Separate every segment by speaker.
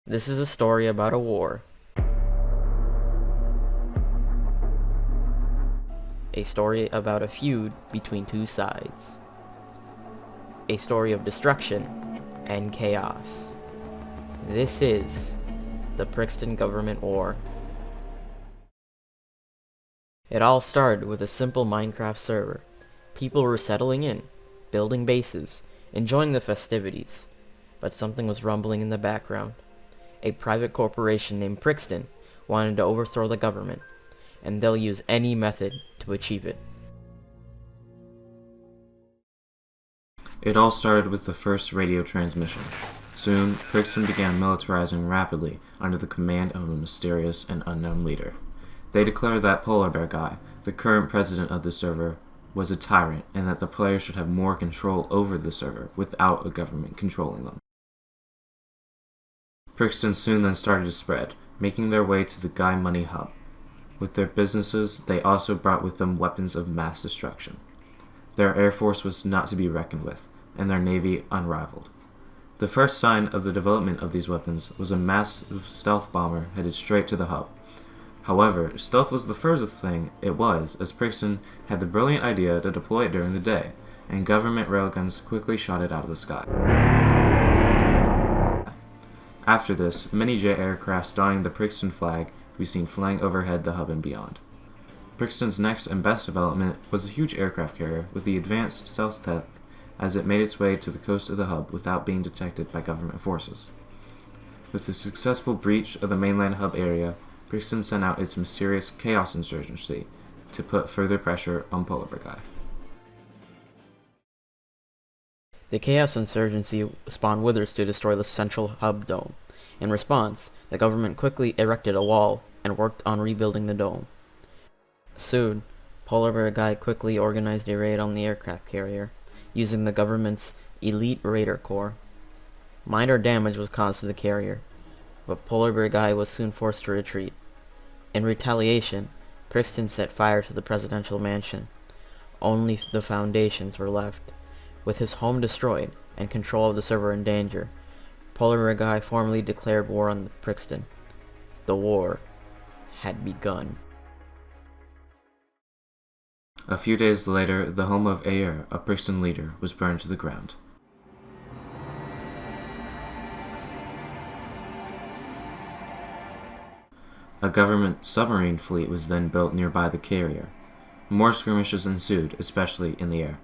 Speaker 1: This is a story about a war. A story about a feud between two sides. A story of destruction and chaos. This is the Prixton-Government War. It all started with a simple Minecraft server. People were settling in, building bases, enjoying the festivities. But something was rumbling in the background. A private corporation named Prixton wanted to overthrow the government, and they'll use any method to achieve it.
Speaker 2: It all started with the first radio transmission. Soon, Prixton began militarizing rapidly under the command of a mysterious and unknown leader. They declared that Polar Bear Guy, the current president of the server, was a tyrant and that the players should have more control over the server without a government controlling them. Prixton soon then started to spread, making their way to the Guy Money Hub. With their businesses, they also brought with them weapons of mass destruction. Their air force was not to be reckoned with, and their navy unrivaled. The first sign of the development of these weapons was a massive stealth bomber headed straight to the hub. However, stealth was the furthest thing it was, as Prixton had the brilliant idea to deploy it during the day, and government railguns quickly shot it out of the sky. After this, many jet aircraft donning the Prixton flag we seen flying overhead the hub and beyond. Prixton's next and best development was a huge aircraft carrier with the advanced stealth tech as it made its way to the coast of the hub without being detected by government forces. With the successful breach of the mainland hub area, Prixton sent out its mysterious Chaos Insurgency to put further pressure on Polar Bear Guy.
Speaker 1: The Chaos Insurgency spawned withers to destroy the central hub dome. In response, the government quickly erected a wall and worked on rebuilding the dome. Soon, Polar Bear Guy quickly organized a raid on the aircraft carrier, using the government's elite Raider Corps. Minor damage was caused to the carrier, but Polar Bear Guy was soon forced to retreat. In retaliation, Prixton set fire to the presidential mansion. Only the foundations were left. With his home destroyed and control of the server in danger, Polar Bear Guy formally declared war on Prixton. The war had begun.
Speaker 2: A few days later, the home of Ayer, a Prixton leader, was burned to the ground. A government submarine fleet was then built nearby the carrier. More skirmishes ensued, especially in the air.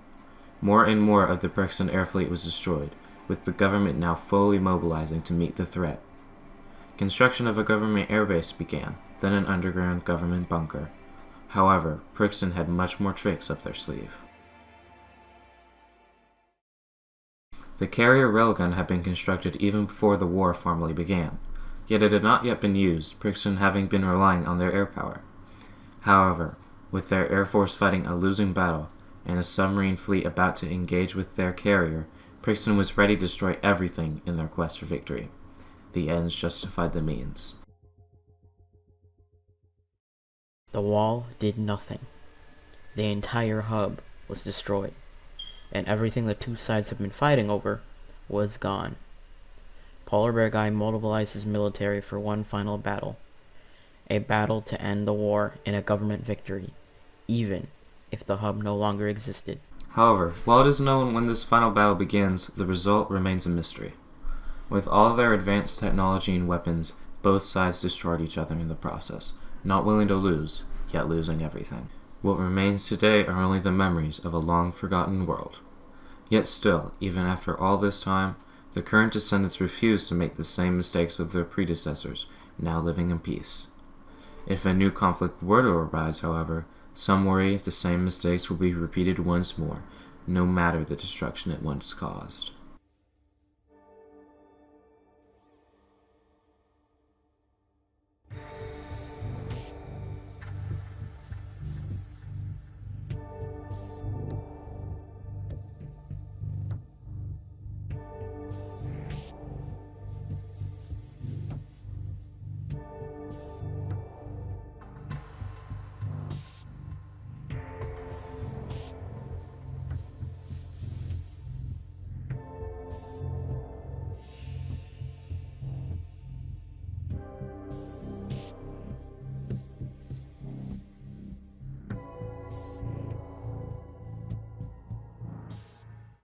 Speaker 2: More and more of the Prixton air fleet was destroyed, with the government now fully mobilizing to meet the threat. Construction of a government airbase began, then an underground government bunker. However, Prixton had much more tricks up their sleeve. The carrier railgun had been constructed even before the war formally began, yet it had not yet been used, Prixton having been relying on their air power. However, with their air force fighting a losing battle, and a submarine fleet about to engage with their carrier, Prixton was ready to destroy everything in their quest for victory. The ends justified the means.
Speaker 1: The wall did nothing. The entire hub was destroyed, and everything the two sides had been fighting over was gone. Polar Bear Guy mobilized his military for one final battle. A battle to end the war in a government victory, even if the hub no longer existed.
Speaker 2: However, while it is known when this final battle begins, the result remains a mystery. With all of their advanced technology and weapons, both sides destroyed each other in the process, not willing to lose, yet losing everything. What remains today are only the memories of a long-forgotten world. Yet still, even after all this time, the current descendants refuse to make the same mistakes of their predecessors, now living in peace. If a new conflict were to arise, however, some worry the same mistakes will be repeated once more, no matter the destruction it once caused.